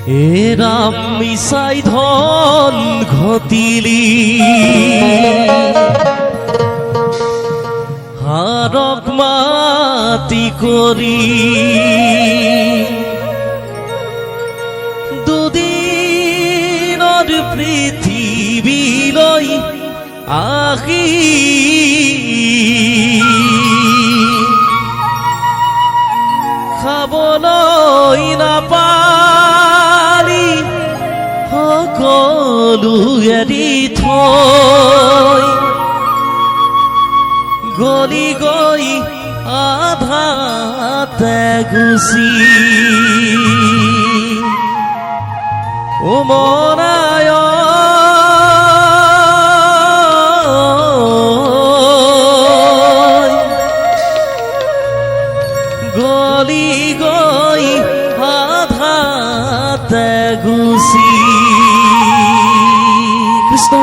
এৰাম মিছাই ধন ঘটিলি হাৰক মাতি কৰি দুদিনৰ পৃথিৱীলৈ আহি খাবলৈ নাপালি সকলো এৰি থৈ গলি গৈ আধাতে গুচি উমনায় গলি গৈ আধাতে গুচি কৃষ্ণ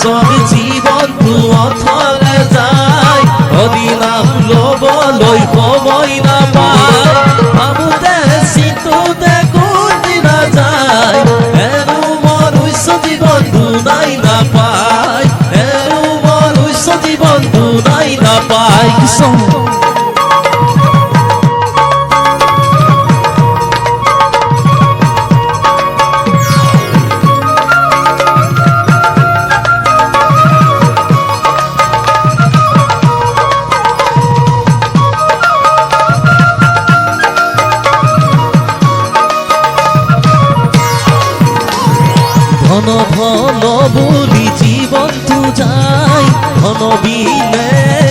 মনুষ্যৰ জীৱনটো অথলে যায় হৰি নাম ল'বলৈ সময় নাপায় ভাবোতে চিন্তুতে কোনদিনা যায় এনো মনুষ্য জীৱনটো নাই নাপায় এনো মনুষ্য জীৱনটো নাই নাপায় ধন ধন বুলি জীৱনটো যায় ধন বিনে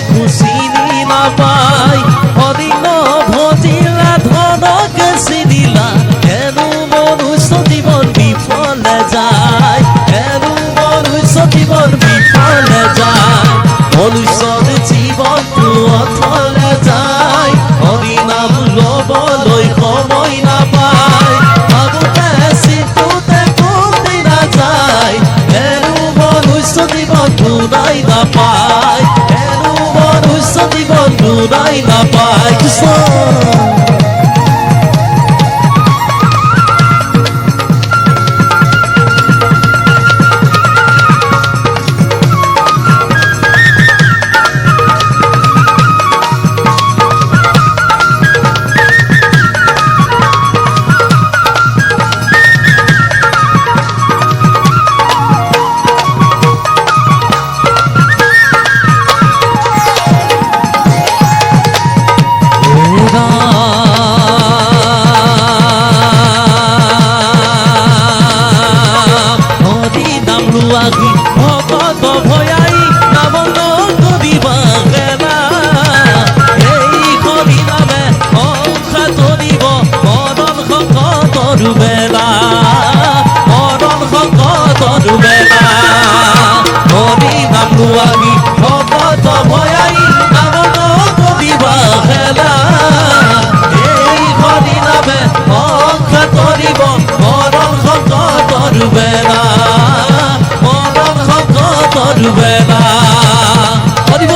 খুচিনি নাপায় হৰিণ ভজিলা ধনকে চিনিলা এনো মনুষ্য জীৱন বিফলে যায় এনো মনুষ্য জীৱন বিফলে যায় মনুষ্যৰ জীৱনটো অথলে যায় হৰি নাম ল'বলৈ সময় নাপায় ভাবোতে চিন্তুতে কোনদিনা যায় এনো মনুষ্য জীৱনটো নাই নাপায় এনো মনুষ্য জীৱনটো নাই নাপায় লাগি ভকত ভয়াই নাম নকৰিবা খেলা এই হৰি নামে সংসাৰ তৰিব মৰণ শংকৰ বেলা মৰণ শংকৰ বেলা হৰি নাম লাগি ভকত ভয়াই নাম নকৰিবা খেলা এই হৰি নামে সংসাৰ তৰিব মৰণ শংকৰ বেলা বেলা হৰিব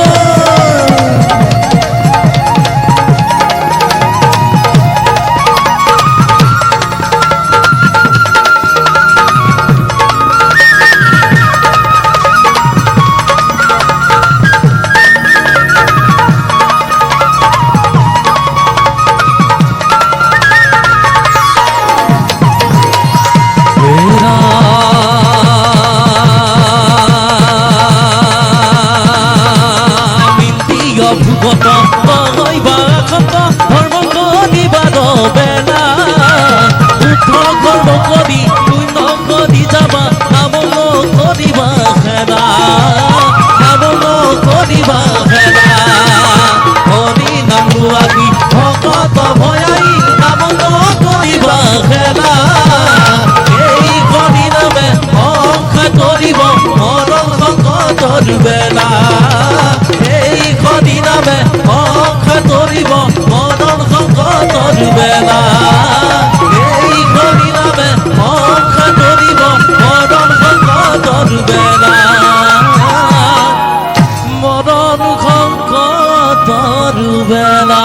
ভূগত নহৈবা খত ধৰ্ম কৰিবাদ বেলা শুদ্ধ কৰ্ম কৰি পুণ্য কৰি যাবা নাম কৰিবা খেলা নাম কৰিবা খেলা হৰি নাম লাগি ভকত ভয়াই নাম কৰিবা খেলা এই হৰি নামে সংসাৰ তৰিব মৰণ শংকৰ বেলা এই হৰি নামে সংসাৰ তৰিব মৰণ শংকৰ বেলা এই হৰি নামে সংসাৰ তৰিব মৰণ শংকৰ বেলা মৰণ শংকৰ বেলা